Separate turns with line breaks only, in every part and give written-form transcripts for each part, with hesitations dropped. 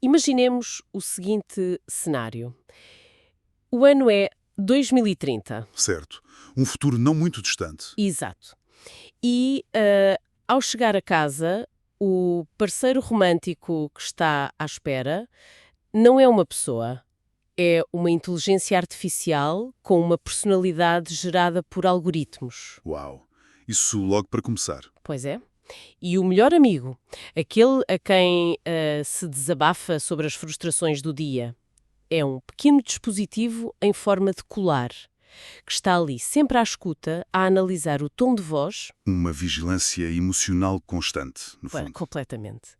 Imaginemos o seguinte cenário. O ano é 2030.
Certo. Um futuro não muito distante.
Exato. E, ao chegar a casa, o parceiro romântico que está à espera não é uma pessoa, é uma inteligência artificial com uma personalidade gerada por algoritmos.
Uau. Isso logo para começar.
Pois é. E o melhor amigo, aquele a quem se desabafa sobre as frustrações do dia, é um pequeno dispositivo em forma de colar, que está ali sempre à escuta, a analisar o tom de voz.
Uma vigilância emocional constante, no fundo.
Completamente.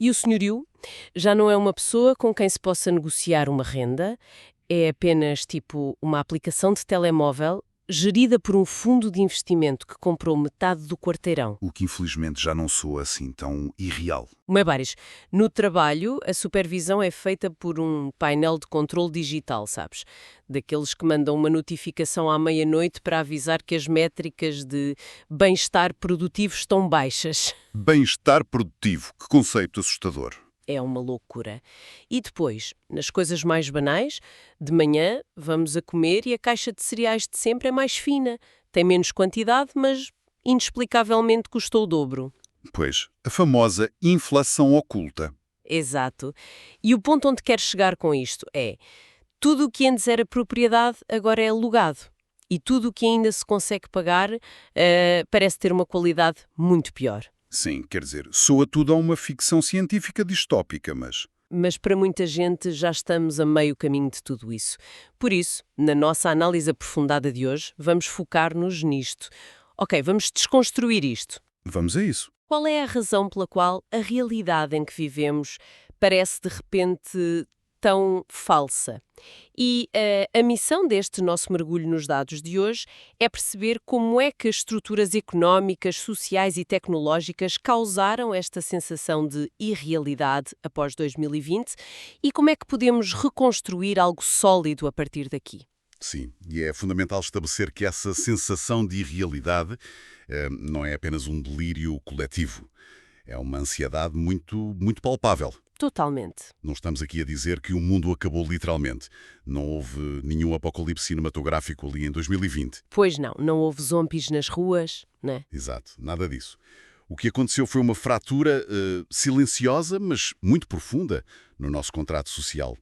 E o senhorio já não é uma pessoa com quem se possa negociar uma renda, é apenas tipo uma aplicação de telemóvel gerida por um fundo de investimento que comprou metade do quarteirão.
O que infelizmente já não soa assim tão irreal.
Mebares, no trabalho, a supervisão é feita por um painel de controle digital, sabes? Daqueles que mandam uma notificação à meia-noite para avisar que as métricas de bem-estar produtivo estão baixas.
Bem-estar produtivo. Que conceito assustador.
É uma loucura. E depois, nas coisas mais banais, de manhã vamos a comer e a caixa de cereais de sempre é mais fina. Tem menos quantidade, mas inexplicavelmente custou o dobro.
Pois, a famosa inflação oculta.
Exato. E o ponto onde quero chegar com isto é: tudo o que antes era propriedade agora é alugado. E tudo o que ainda se consegue pagar parece ter uma qualidade muito pior.
Sim, quer dizer, soa tudo a uma ficção científica distópica, mas...
Mas para muita gente já estamos a meio caminho de tudo isso. Por isso, na nossa análise aprofundada de hoje, vamos focar-nos nisto. Ok, vamos desconstruir isto.
Vamos a isso.
Qual é a razão pela qual a realidade em que vivemos parece de repente tão falsa? E a missão deste nosso mergulho nos dados de hoje é perceber como é que as estruturas económicas, sociais e tecnológicas causaram esta sensação de irrealidade após 2020 e como é que podemos reconstruir algo sólido a partir daqui.
Sim, e é fundamental estabelecer que essa sensação de irrealidade não é apenas um delírio coletivo. É uma ansiedade muito palpável.
Totalmente.
Não estamos aqui a dizer que o mundo acabou literalmente. Não houve nenhum apocalipse cinematográfico ali em 2020.
Pois não houve zombies nas ruas, né?
Exato, nada disso. O que aconteceu foi uma fratura silenciosa, mas muito profunda, no nosso contrato social.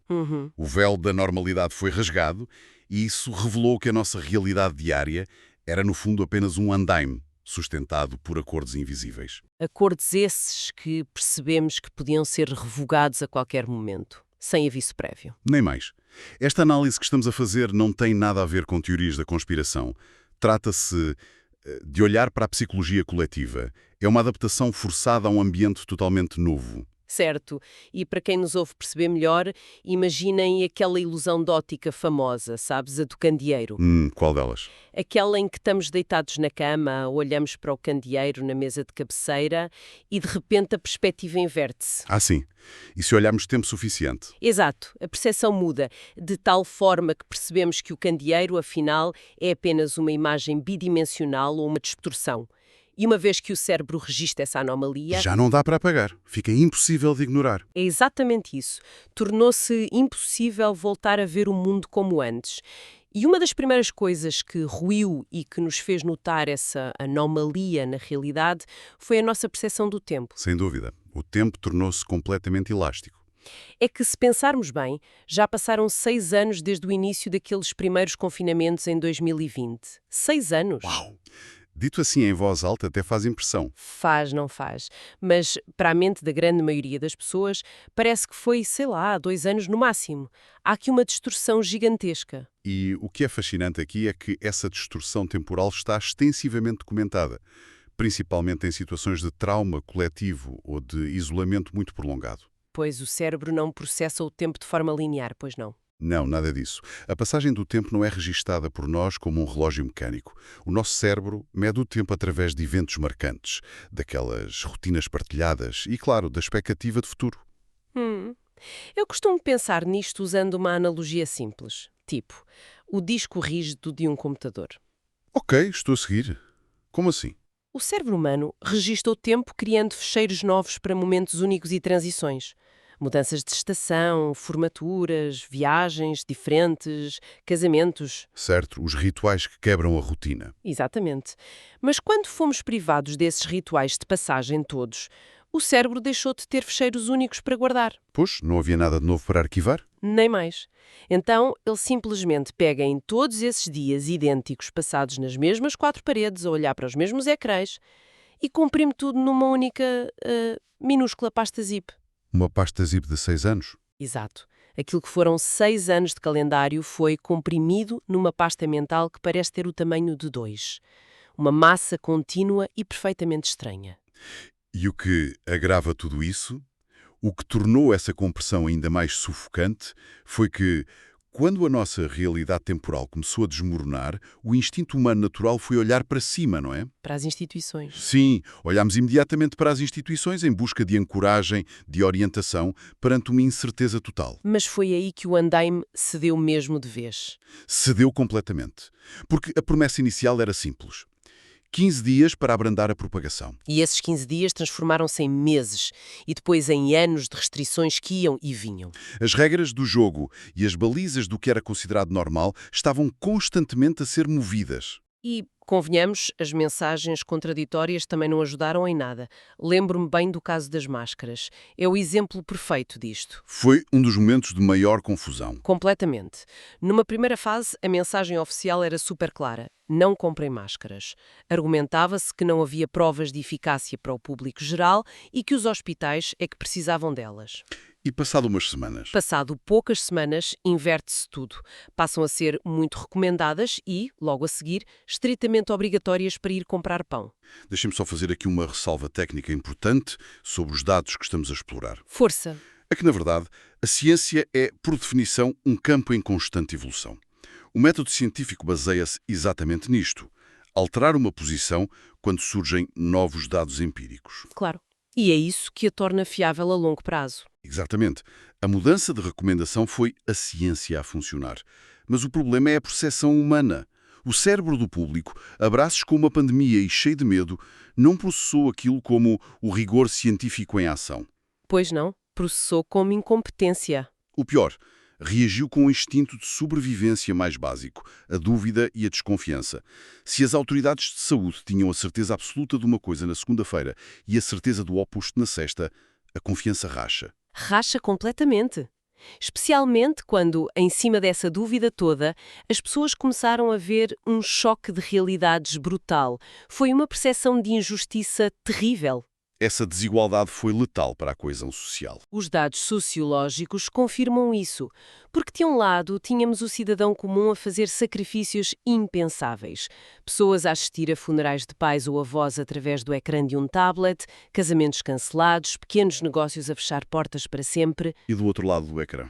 O véu da normalidade foi rasgado e isso revelou que a nossa realidade diária era, no fundo, apenas um andaime, sustentado por acordos invisíveis.
Acordos esses que percebemos que podiam ser revogados a qualquer momento, sem aviso prévio.
Nem mais. Esta análise que estamos a fazer não tem nada a ver com teorias da conspiração. Trata-se de olhar para a psicologia coletiva. É uma adaptação forçada a um ambiente totalmente novo.
Certo. E para quem nos ouve perceber melhor, imaginem aquela ilusão de ótica famosa, sabes? A do candeeiro.
Qual delas?
Aquela em que estamos deitados na cama, olhamos para o candeeiro na mesa de cabeceira e de repente a perspectiva inverte-se.
Ah, sim. E se olharmos tempo suficiente?
Exato. A percepção muda, de tal forma que percebemos que o candeeiro, afinal, é apenas uma imagem bidimensional ou uma distorção. E uma vez que o cérebro registra essa anomalia...
Já não dá para apagar. Fica impossível de ignorar.
É exatamente isso. Tornou-se impossível voltar a ver o mundo como antes. E uma das primeiras coisas que ruiu e que nos fez notar essa anomalia na realidade foi a nossa percepção do tempo.
Sem dúvida. O tempo tornou-se completamente elástico.
É que, se pensarmos bem, já passaram 6 anos desde o início daqueles primeiros confinamentos em 2020. 6 anos!
Uau! Dito assim em voz alta até faz impressão.
Faz, não faz. Mas, para a mente da grande maioria das pessoas, parece que foi, sei lá, 2 anos no máximo. Há aqui uma distorção gigantesca.
E o que é fascinante aqui é que essa distorção temporal está extensivamente documentada, principalmente em situações de trauma coletivo ou de isolamento muito prolongado.
Pois o cérebro não processa o tempo de forma linear, pois não?
Não, nada disso. A passagem do tempo não é registada por nós como um relógio mecânico. O nosso cérebro mede o tempo através de eventos marcantes, daquelas rotinas partilhadas e, claro, da expectativa de futuro.
Eu costumo pensar nisto usando uma analogia simples, tipo o disco rígido de um computador.
Ok, estou a seguir. Como assim?
O cérebro humano registra o tempo criando fecheiros novos para momentos únicos e transições. Mudanças de estação, formaturas, viagens diferentes, casamentos.
Certo, os rituais que quebram a rotina.
Exatamente. Mas quando fomos privados desses rituais de passagem todos, o cérebro deixou de ter fecheiros únicos para guardar.
Pois, não havia nada de novo para arquivar?
Nem mais. Então, ele simplesmente pega em todos esses dias idênticos passados nas mesmas quatro paredes, a olhar para os mesmos ecrãs, e comprime tudo numa única, minúscula pasta zip.
Uma pasta zip de 6 anos?
Exato. Aquilo que foram 6 anos de calendário foi comprimido numa pasta mental que parece ter o tamanho de 2. Uma massa contínua e perfeitamente estranha.
E o que agrava tudo isso, o que tornou essa compressão ainda mais sufocante, foi que, quando a nossa realidade temporal começou a desmoronar, o instinto humano natural foi olhar para cima, não é?
Para as instituições.
Sim, olhámos imediatamente para as instituições em busca de ancoragem, de orientação, perante uma incerteza total.
Mas foi aí que o andaime cedeu mesmo de vez.
Cedeu completamente. Porque a promessa inicial era simples. 15 dias para abrandar a propagação.
E esses 15 dias transformaram-se em meses e depois em anos de restrições que iam e vinham.
As regras do jogo e as balizas do que era considerado normal estavam constantemente a ser movidas.
E, convenhamos, as mensagens contraditórias também não ajudaram em nada. Lembro-me bem do caso das máscaras. É o exemplo perfeito disto.
Foi um dos momentos de maior confusão.
Completamente. Numa primeira fase, a mensagem oficial era super clara. Não comprem máscaras. Argumentava-se que não havia provas de eficácia para o público geral e que os hospitais é que precisavam delas.
E passado umas semanas,
Passado poucas semanas, inverte-se tudo. Passam a ser muito recomendadas e, logo a seguir, estritamente obrigatórias para ir comprar pão.
deixem-me só fazer aqui uma ressalva técnica importante sobre os dados que estamos a explorar.
Força!
É que, na verdade, a ciência é, por definição, um campo em constante evolução. O método científico baseia-se exatamente nisto: alterar uma posição quando surgem novos dados empíricos.
Claro. E é isso que a torna fiável a longo prazo.
Exatamente. A mudança de recomendação foi a ciência a funcionar. Mas o problema é a percepção humana. O cérebro do público, a braços com uma pandemia e cheio de medo, não processou aquilo como o rigor científico em ação.
Pois não, processou como incompetência.
O pior, reagiu com um instinto de sobrevivência mais básico, a dúvida e a desconfiança. Se as autoridades de saúde tinham a certeza absoluta de uma coisa na segunda-feira e a certeza do oposto na sexta, a confiança racha.
Racha completamente. Especialmente quando, em cima dessa dúvida toda, as pessoas começaram a ver um choque de realidades brutal. Foi uma percepção de injustiça terrível.
Essa desigualdade foi letal para a coesão social.
Os dados sociológicos confirmam isso, porque de um lado tínhamos o cidadão comum a fazer sacrifícios impensáveis. Pessoas a assistir a funerais de pais ou avós através do ecrã de um tablet, casamentos cancelados, pequenos negócios a fechar portas para sempre.
E do outro lado do ecrã?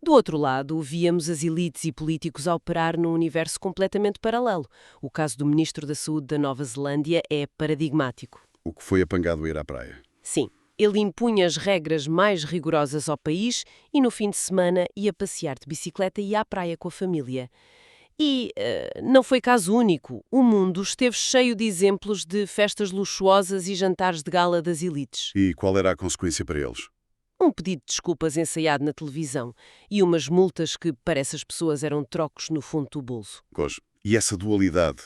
Do outro lado, víamos as elites e políticos a operar num universo completamente paralelo. O caso do Ministro da Saúde da Nova Zelândia é paradigmático.
O que foi apangado a ir à praia.
Sim, ele impunha as regras mais rigorosas ao país e no fim de semana ia passear de bicicleta e ir à praia com a família. E não foi caso único. O mundo esteve cheio de exemplos de festas luxuosas e jantares de gala das elites.
E qual era a consequência para eles?
Um pedido de desculpas ensaiado na televisão e umas multas que, para essas pessoas, eram trocos no fundo do bolso.
E essa dualidade,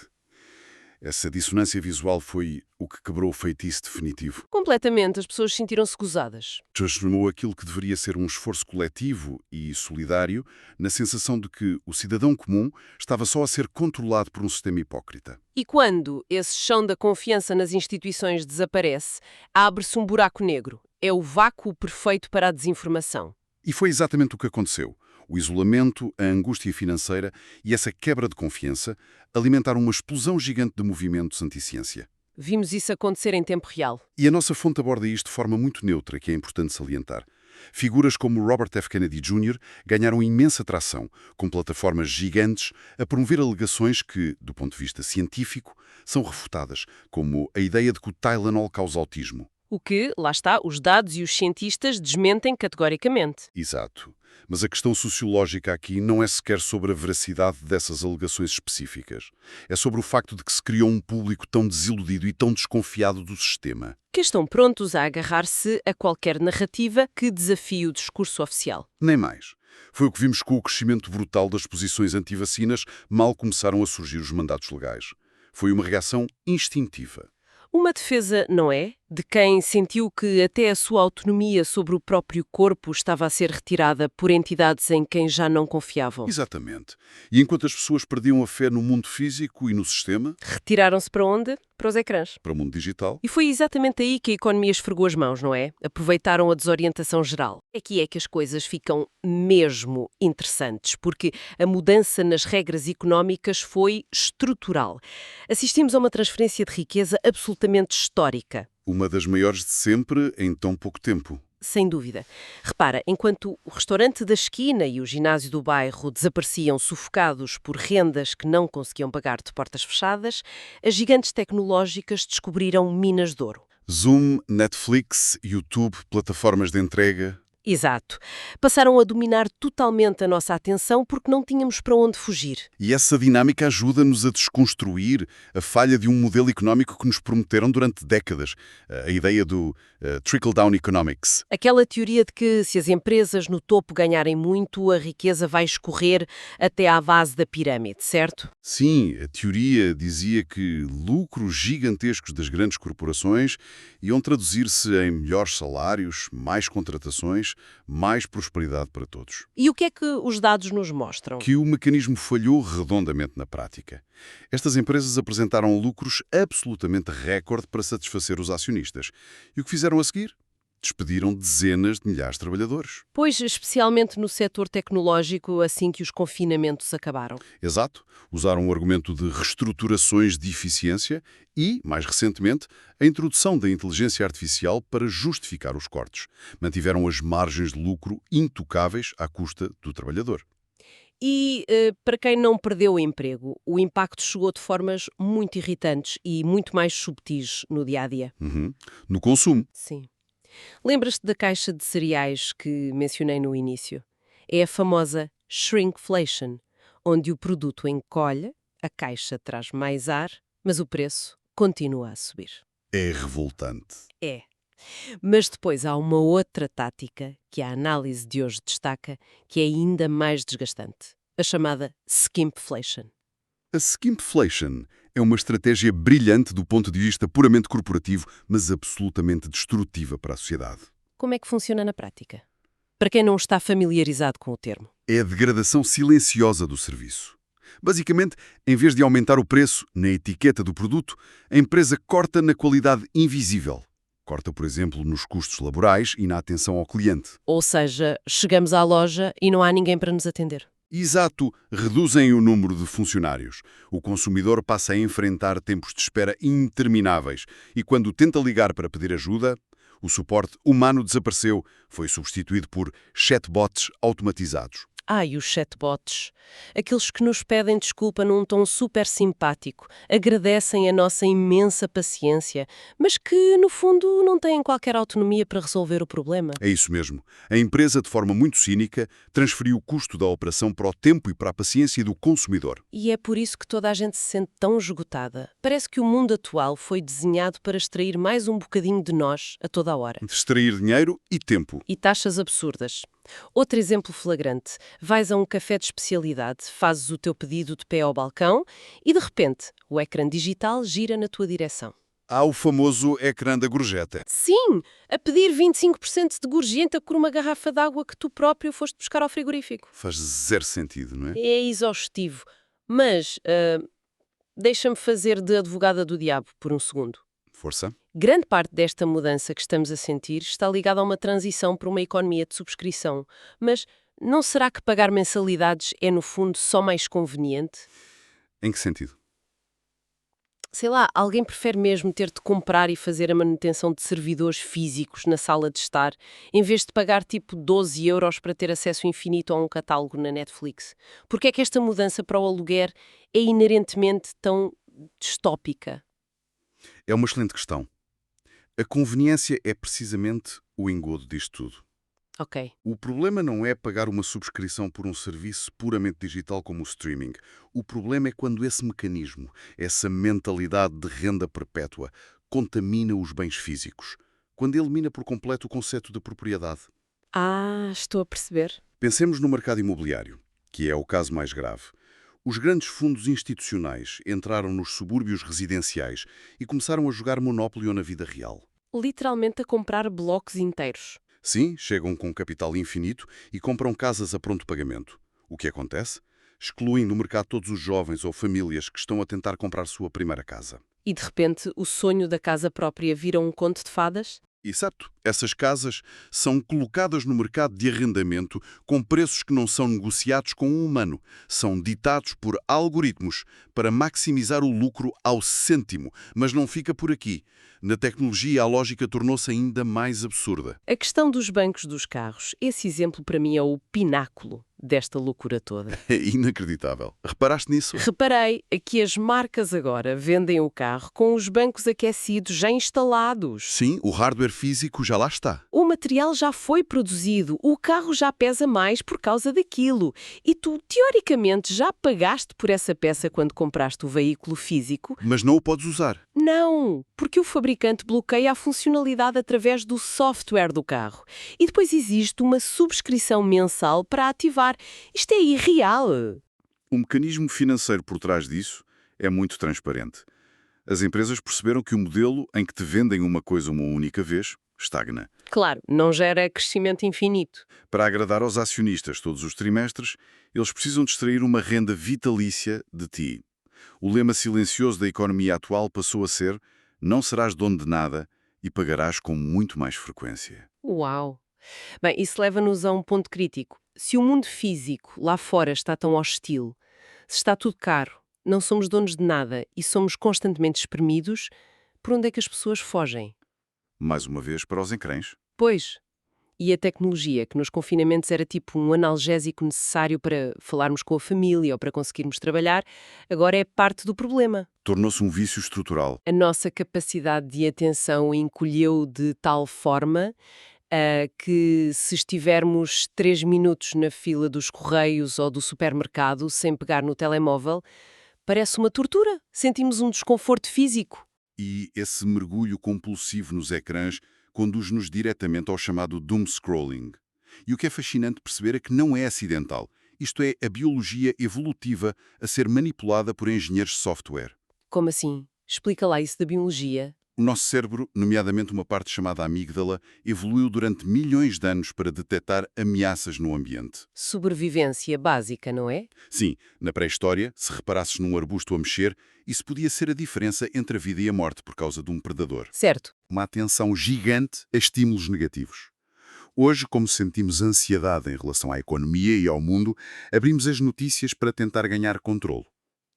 essa dissonância visual foi o que quebrou o feitiço definitivo.
Completamente, as pessoas sentiram-se gozadas.
Transformou aquilo que deveria ser um esforço coletivo e solidário na sensação de que o cidadão comum estava só a ser controlado por um sistema hipócrita.
E quando esse chão da confiança nas instituições desaparece, abre-se um buraco negro. É o vácuo perfeito para a desinformação.
E foi exatamente o que aconteceu. O isolamento, a angústia financeira e essa quebra de confiança alimentaram uma explosão gigante de movimentos anti-ciência.
Vimos isso acontecer em tempo real.
E a nossa fonte aborda isto de forma muito neutra, que é importante salientar. Figuras como Robert F. Kennedy Jr. ganharam imensa tração, com plataformas gigantes a promover alegações que, do ponto de vista científico, são refutadas, como a ideia de que o Tylenol causa autismo.
O que, lá está, os dados e os cientistas desmentem categoricamente.
Exato. Mas a questão sociológica aqui não é sequer sobre a veracidade dessas alegações específicas. É sobre o facto de que se criou um público tão desiludido e tão desconfiado do sistema.
Que estão prontos a agarrar-se a qualquer narrativa que desafie o discurso oficial.
Nem mais. Foi o que vimos com o crescimento brutal das posições anti-vacinas mal começaram a surgir os mandatos legais. Foi uma reação instintiva.
Uma defesa, não é? De quem sentiu que até a sua autonomia sobre o próprio corpo estava a ser retirada por entidades em quem já não confiavam.
Exatamente. E enquanto as pessoas perdiam a fé no mundo físico e no sistema,
Retiraram-se para onde? Para os ecrãs.
para o mundo digital,
E foi exatamente aí que a economia esfregou as mãos, não é? Aproveitaram a desorientação geral. Aqui é que as coisas ficam mesmo interessantes, porque a mudança nas regras económicas foi estrutural. Assistimos a uma transferência de riqueza absolutamente histórica.
uma das maiores de sempre em tão pouco tempo.
Sem dúvida. Repara, enquanto o restaurante da esquina e o ginásio do bairro desapareciam sufocados por rendas que não conseguiam pagar de portas fechadas, as gigantes tecnológicas descobriram minas de ouro.
Zoom, Netflix, YouTube, plataformas de entrega.
Exato. Passaram a dominar totalmente a nossa atenção porque não tínhamos para onde fugir.
E essa dinâmica ajuda-nos a desconstruir a falha de um modelo económico que nos prometeram durante décadas. A ideia do trickle-down economics.
Aquela teoria de que se as empresas no topo ganharem muito, a riqueza vai escorrer até à base da pirâmide, certo?
Sim, a teoria dizia que lucros gigantescos das grandes corporações iam traduzir-se em melhores salários, mais contratações, mais prosperidade para todos.
E o que é que os dados nos mostram?
Que o mecanismo falhou redondamente na prática. Estas empresas apresentaram lucros absolutamente recorde para satisfazer os acionistas. E o que fizeram a seguir? Despediram dezenas de milhares de trabalhadores.
Pois, especialmente no setor tecnológico, assim que os confinamentos acabaram.
Exato. Usaram o argumento de reestruturações de eficiência e, mais recentemente, a introdução da inteligência artificial para justificar os cortes. Mantiveram as margens de lucro intocáveis à custa do trabalhador.
E, para quem não perdeu o emprego, o impacto chegou de formas muito irritantes e muito mais subtis no dia-a-dia.
No consumo.
Sim. Lembras-te da caixa de cereais que mencionei no início? É a famosa shrinkflation, onde o produto encolhe, a caixa traz mais ar, mas o preço continua a subir.
É revoltante.
É. Mas depois há uma outra tática que a análise de hoje destaca, que é ainda mais desgastante, a chamada skimpflation.
A skimpflation é uma estratégia brilhante do ponto de vista puramente corporativo, mas absolutamente destrutiva para a sociedade.
Como é que funciona na prática? Para quem não está familiarizado com o termo.
É a degradação silenciosa do serviço. Basicamente, em vez de aumentar o preço na etiqueta do produto, a empresa corta na qualidade invisível. Corta, por exemplo, nos custos laborais e na atenção ao cliente.
Ou seja, chegamos à loja e não há ninguém para nos atender.
Exato, reduzem o número de funcionários. O consumidor passa a enfrentar tempos de espera intermináveis e quando tenta ligar para pedir ajuda, o suporte humano desapareceu, foi substituído por chatbots automatizados.
E os chatbots, aqueles que nos pedem desculpa num tom super simpático, agradecem a nossa imensa paciência, mas que, no fundo, não têm qualquer autonomia para resolver o problema.
É isso mesmo. A empresa, de forma muito cínica, transferiu o custo da operação para o tempo e para a paciência do consumidor.
E é por isso que toda a gente se sente tão esgotada. Parece que o mundo atual foi desenhado para extrair mais um bocadinho de nós a toda a hora.
Extrair dinheiro e tempo.
E taxas absurdas. Outro exemplo flagrante. Vais a um café de especialidade, fazes o teu pedido de pé ao balcão e, de repente, o ecrã digital gira na tua direção.
Há o famoso ecrã da gorjeta.
Sim, a pedir 25% de gorjeta por uma garrafa de água que tu próprio foste buscar ao frigorífico.
Faz zero sentido, não é?
É exaustivo. Mas, deixa-me fazer de advogada do diabo por um segundo.
Força.
Grande parte desta mudança que estamos a sentir está ligada a uma transição para uma economia de subscrição. Mas não será que pagar mensalidades é, no fundo, só mais conveniente?
Em que sentido?
Sei lá, alguém prefere mesmo ter de comprar e fazer a manutenção de servidores físicos na sala de estar, em vez de pagar tipo 12 euros para ter acesso infinito a um catálogo na Netflix? Porque é que esta mudança para o aluguer é inerentemente tão distópica?
É uma excelente questão. A conveniência é precisamente o engodo disto tudo.
Ok.
O problema não é pagar uma subscrição por um serviço puramente digital como o streaming. O problema é quando esse mecanismo, essa mentalidade de renda perpétua, contamina os bens físicos. Quando elimina por completo o conceito de propriedade.
Ah, estou a perceber.
Pensemos no mercado imobiliário, que é o caso mais grave. Os grandes fundos institucionais entraram nos subúrbios residenciais e começaram a jogar monopólio na vida real.
Literalmente a comprar blocos inteiros.
Sim, chegam com capital infinito e compram casas a pronto pagamento. O que acontece? Excluem do mercado todos os jovens ou famílias que estão a tentar comprar sua primeira casa.
E de repente o sonho da casa própria vira um conto de fadas?
Exato. Essas casas são colocadas no mercado de arrendamento com preços que não são negociados com um humano. São ditados por algoritmos para maximizar o lucro ao cêntimo. Mas não fica por aqui. Na tecnologia, a lógica tornou-se ainda mais absurda.
A questão dos bancos dos carros, esse exemplo para mim é o pináculo desta loucura toda.
É inacreditável. Reparaste nisso?
Reparei que as marcas agora vendem o carro com os bancos aquecidos já instalados.
Sim, o hardware físico já lá está.
O material já foi produzido, o carro já pesa mais por causa daquilo. E tu, teoricamente, já pagaste por essa peça quando compraste o veículo físico?
Mas não o podes usar.
Não, porque o fabricante bloqueia a funcionalidade através do software do carro. E depois existe uma subscrição mensal para ativar. Isto é irreal.
O mecanismo financeiro por trás disso é muito transparente. As empresas perceberam que o modelo em que te vendem uma coisa uma única vez estagna.
Claro, não gera crescimento infinito.
Para agradar aos acionistas todos os trimestres, eles precisam de extrair uma renda vitalícia de ti. O lema silencioso da economia atual passou a ser: não serás dono de nada e pagarás com muito mais frequência.
Uau! Bem, isso leva-nos a um ponto crítico. Se o mundo físico lá fora está tão hostil, se está tudo caro, não somos donos de nada e somos constantemente espremidos, por onde é que as pessoas fogem?
Mais uma vez para os encrães.
Pois, e a tecnologia, que nos confinamentos era tipo um analgésico necessário para falarmos com a família ou para conseguirmos trabalhar, agora é parte do problema.
Tornou-se um vício estrutural.
A nossa capacidade de atenção encolheu de tal forma que se estivermos 3 minutos na fila dos correios ou do supermercado sem pegar no telemóvel, parece uma tortura. Sentimos um desconforto físico.
E esse mergulho compulsivo nos ecrãs conduz-nos diretamente ao chamado doom scrolling. E o que é fascinante perceber é que não é acidental. Isto é a biologia evolutiva a ser manipulada por engenheiros de software.
Como assim? Explica lá isso da biologia.
O nosso cérebro, nomeadamente uma parte chamada amígdala, evoluiu durante milhões de anos para detectar ameaças no ambiente.
Sobrevivência básica, não é?
Sim, na pré-história, se reparasses num arbusto a mexer, isso podia ser a diferença entre a vida e a morte por causa de um predador.
Certo.
Uma atenção gigante a estímulos negativos. Hoje, como sentimos ansiedade em relação à economia e ao mundo, abrimos as notícias para tentar ganhar controle.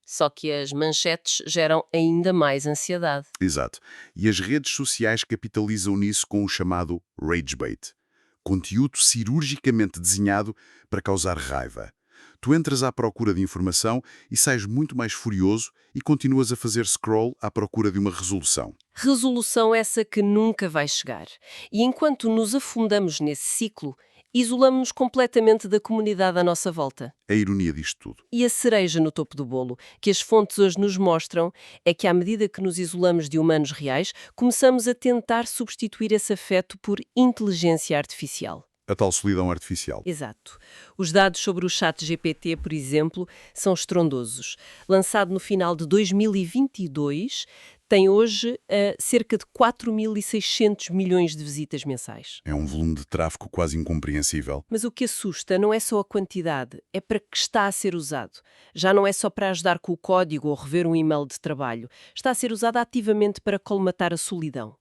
Só que as manchetes geram ainda mais ansiedade.
Exato. E as redes sociais capitalizam nisso com o chamado rage bait. Conteúdo cirurgicamente desenhado para causar raiva. Tu entras à procura de informação e sais muito mais furioso e continuas a fazer scroll à procura de uma resolução.
Resolução essa que nunca vai chegar. E enquanto nos afundamos nesse ciclo, isolamos-nos completamente da comunidade à nossa volta.
A ironia disto tudo.
E a cereja no topo do bolo, que as fontes hoje nos mostram, é que à medida que nos isolamos de humanos reais, começamos a tentar substituir esse afeto por inteligência artificial.
A tal solidão artificial.
Exato. Os dados sobre o ChatGPT, por exemplo, são estrondosos. Lançado no final de 2022, tem hoje cerca de 4.600 milhões de visitas mensais.
É um volume de tráfego quase incompreensível.
Mas o que assusta não é só a quantidade, é para que está a ser usado. Já não é só para ajudar com o código ou rever um e-mail de trabalho. Está a ser usado ativamente para colmatar a solidão.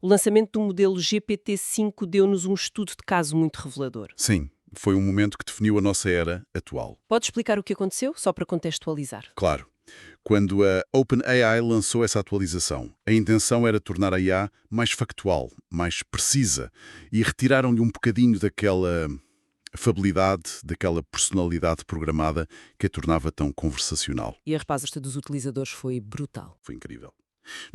O lançamento do modelo GPT-5 deu-nos um estudo de caso muito revelador.
Sim, foi um momento que definiu a nossa era atual.
Pode explicar o que aconteceu, só para contextualizar?
Claro. Quando a OpenAI lançou essa atualização, a intenção era tornar a IA mais factual, mais precisa, e retiraram-lhe um bocadinho daquela afabilidade, daquela personalidade programada que a tornava tão conversacional.
E a resposta dos utilizadores foi brutal.
Foi incrível.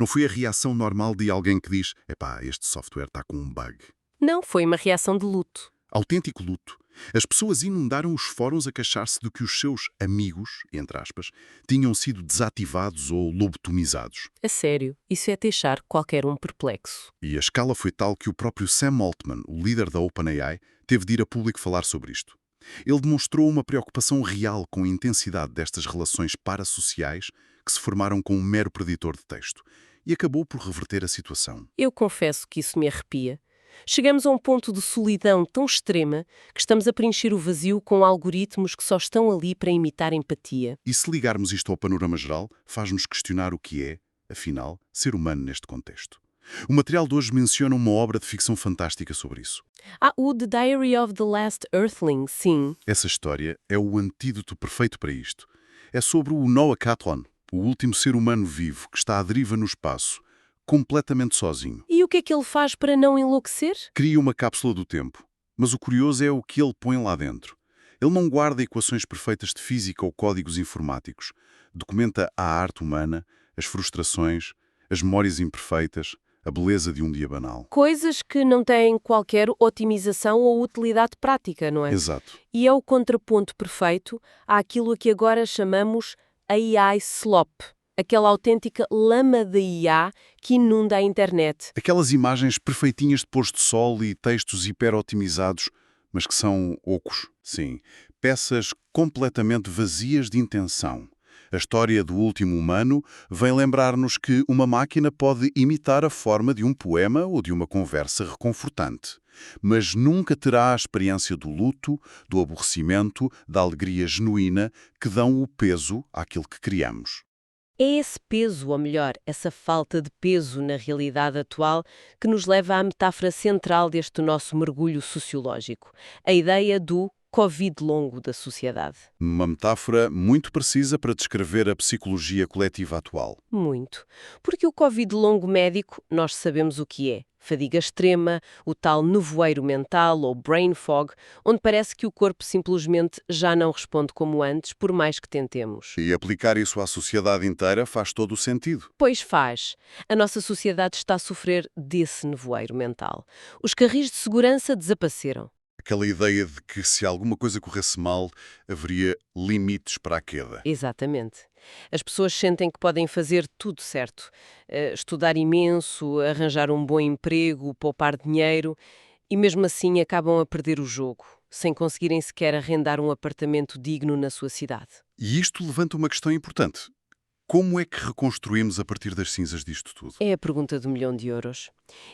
Não foi a reação normal de alguém que diz: epá, este software está com um bug.
Não, foi uma reação de luto.
Autêntico luto. As pessoas inundaram os fóruns a queixar-se de que os seus amigos, entre aspas, tinham sido desativados ou lobotomizados.
A sério, isso é deixar qualquer um perplexo.
E a escala foi tal que o próprio Sam Altman, o líder da OpenAI, teve de ir a público falar sobre isto. Ele demonstrou uma preocupação real com a intensidade destas relações parasociais que se formaram com um mero preditor de texto e acabou por reverter a situação.
Eu confesso que isso me arrepia. Chegamos a um ponto de solidão tão extrema que estamos a preencher o vazio com algoritmos que só estão ali para imitar empatia.
E se ligarmos isto ao panorama geral, faz-nos questionar o que é, afinal, ser humano neste contexto. O material de hoje menciona uma obra de ficção fantástica sobre isso.
O The Diary of the Last Earthling, sim.
Essa história é o antídoto perfeito para isto. É sobre o Noah Kahlon, o último ser humano vivo que está à deriva no espaço, completamente sozinho.
E o que é que ele faz para não enlouquecer?
Cria uma cápsula do tempo, mas o curioso é o que ele põe lá dentro. Ele não guarda equações perfeitas de física ou códigos informáticos. Documenta a arte humana, as frustrações, as memórias imperfeitas, a beleza de um dia banal.
Coisas que não têm qualquer otimização ou utilidade prática, não é?
Exato.
E é o contraponto perfeito àquilo a que agora chamamos AI slop, aquela autêntica lama de IA que inunda a internet.
Aquelas imagens perfeitinhas de pôr de sol e textos hiper-otimizados, mas que são ocos. Sim, peças completamente vazias de intenção. A história do último humano vem lembrar-nos que uma máquina pode imitar a forma de um poema ou de uma conversa reconfortante, mas nunca terá a experiência do luto, do aborrecimento, da alegria genuína que dão o peso àquilo que criamos.
É esse peso, ou melhor, essa falta de peso na realidade atual, que nos leva à metáfora central deste nosso mergulho sociológico, a ideia do Covid longo da sociedade.
Uma metáfora muito precisa para descrever a psicologia coletiva atual.
Muito. Porque o Covid longo médico, nós sabemos o que é. Fadiga extrema, o tal nevoeiro mental ou brain fog, onde parece que o corpo simplesmente já não responde como antes, por mais que tentemos.
E aplicar isso à sociedade inteira faz todo o sentido.
Pois faz. A nossa sociedade está a sofrer desse nevoeiro mental. Os carris de segurança desapareceram.
Aquela ideia de que se alguma coisa corresse mal, haveria limites para a queda.
Exatamente. As pessoas sentem que podem fazer tudo certo. Estudar imenso, arranjar um bom emprego, poupar dinheiro e mesmo assim acabam a perder o jogo, sem conseguirem sequer arrendar um apartamento digno na sua cidade.
E isto levanta uma questão importante. Como é que reconstruímos a partir das cinzas disto tudo?
É a pergunta do milhão de euros.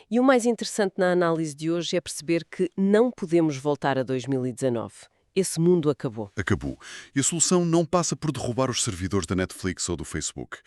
E o mais interessante na análise de hoje é perceber que não podemos voltar a 2019. Esse mundo acabou.
Acabou. E a solução não passa por derrubar os servidores da Netflix ou do Facebook.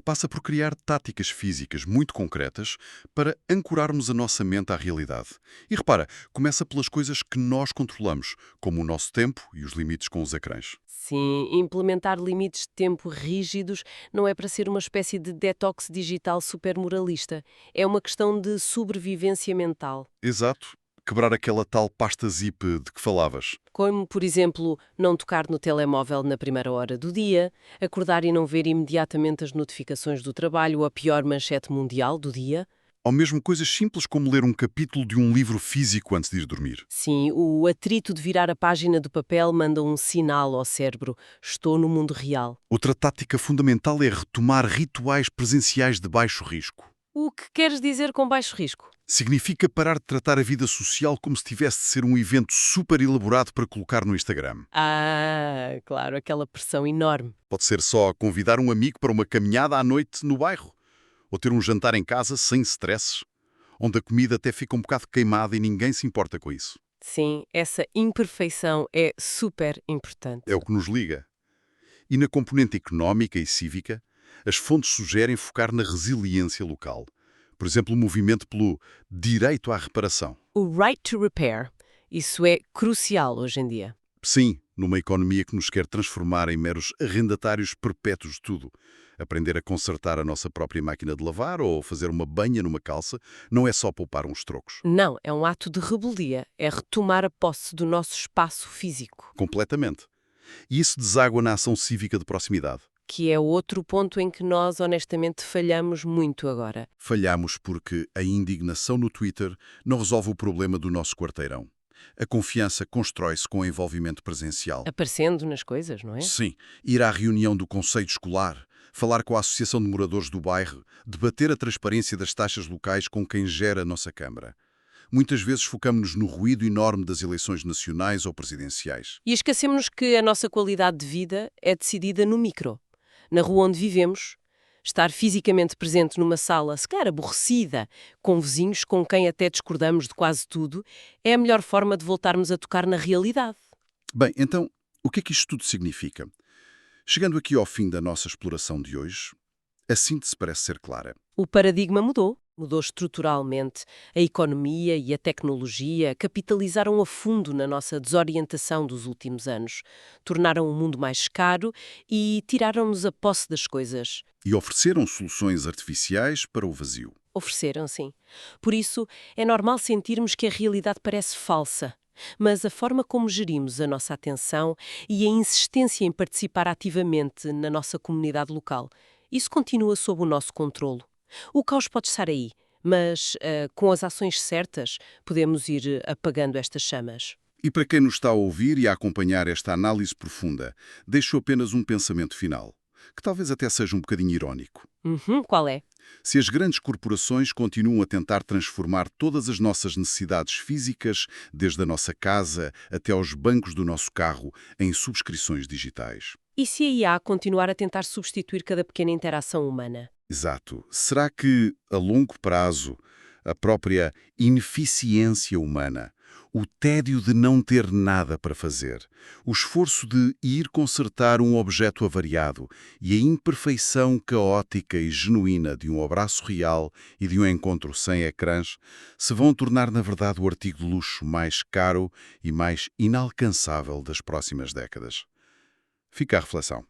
Passa por criar táticas físicas muito concretas para ancorarmos a nossa mente à realidade. E repara, começa pelas coisas que nós controlamos, como o nosso tempo e os limites com os ecrãs.
Sim, implementar limites de tempo rígidos não é para ser uma espécie de detox digital super moralista. É uma questão de sobrevivência mental.
Exato. Quebrar aquela tal pasta zip de que falavas.
Como, por exemplo, não tocar no telemóvel na primeira hora do dia, acordar e não ver imediatamente as notificações do trabalho ou a pior manchete mundial do dia.
Ou mesmo coisas simples como ler um capítulo de um livro físico antes de ir dormir.
Sim, o atrito de virar a página do papel manda um sinal ao cérebro. Estou no mundo real.
Outra tática fundamental é retomar rituais presenciais de baixo risco.
O que queres dizer com baixo risco?
Significa parar de tratar a vida social como se tivesse de ser um evento super elaborado para colocar no Instagram.
Claro, aquela pressão enorme.
Pode ser só convidar um amigo para uma caminhada à noite no bairro. Ou ter um jantar em casa sem stresses, onde a comida até fica um bocado queimada e ninguém se importa com isso.
Sim, essa imperfeição é super importante.
É o que nos liga. E na componente económica e cívica, as fontes sugerem focar na resiliência local. Por exemplo, o movimento pelo direito à reparação.
O right to repair, isso é crucial hoje em dia.
Sim, numa economia que nos quer transformar em meros arrendatários perpétuos de tudo. Aprender a consertar a nossa própria máquina de lavar ou fazer uma banha numa calça não é só poupar uns trocos.
Não, é um ato de rebeldia. É retomar a posse do nosso espaço físico.
Completamente. E isso deságua na ação cívica de proximidade.
Que é outro ponto em que nós, honestamente, falhamos muito agora.
Falhamos porque a indignação no Twitter não resolve o problema do nosso quarteirão. A confiança constrói-se com o envolvimento presencial.
Aparecendo nas coisas, não é?
Sim, ir à reunião do conselho escolar, falar com a Associação de Moradores do Bairro, debater a transparência das taxas locais com quem gera a nossa Câmara. Muitas vezes focamos-nos no ruído enorme das eleições nacionais ou presidenciais.
E esquecemos que a nossa qualidade de vida é decidida no micro. Na rua onde vivemos, estar fisicamente presente numa sala, se calhar aborrecida, com vizinhos com quem até discordamos de quase tudo, é a melhor forma de voltarmos a tocar na realidade.
Bem, então, o que é que isto tudo significa? Chegando aqui ao fim da nossa exploração de hoje, a síntese parece ser clara.
O paradigma mudou. Mudou estruturalmente. A economia e a tecnologia capitalizaram a fundo na nossa desorientação dos últimos anos. Tornaram o mundo mais caro e tiraram-nos a posse das coisas.
E ofereceram soluções artificiais para o vazio.
Ofereceram, sim. Por isso, é normal sentirmos que a realidade parece falsa. Mas a forma como gerimos a nossa atenção e a insistência em participar ativamente na nossa comunidade local, isso continua sob o nosso controlo. O caos pode estar aí, mas com as ações certas podemos ir apagando estas chamas.
E para quem nos está a ouvir e a acompanhar esta análise profunda, deixo apenas um pensamento final, que talvez até seja um bocadinho irónico.
Qual é?
Se as grandes corporações continuam a tentar transformar todas as nossas necessidades físicas, desde a nossa casa até aos bancos do nosso carro, em subscrições digitais.
E se a IA continuar a tentar substituir cada pequena interação humana?
Exato. Será que, a longo prazo, a própria ineficiência humana, o tédio de não ter nada para fazer, o esforço de ir consertar um objeto avariado e a imperfeição caótica e genuína de um abraço real e de um encontro sem ecrãs, se vão tornar, na verdade, o artigo de luxo mais caro e mais inalcançável das próximas décadas? Fica a reflexão.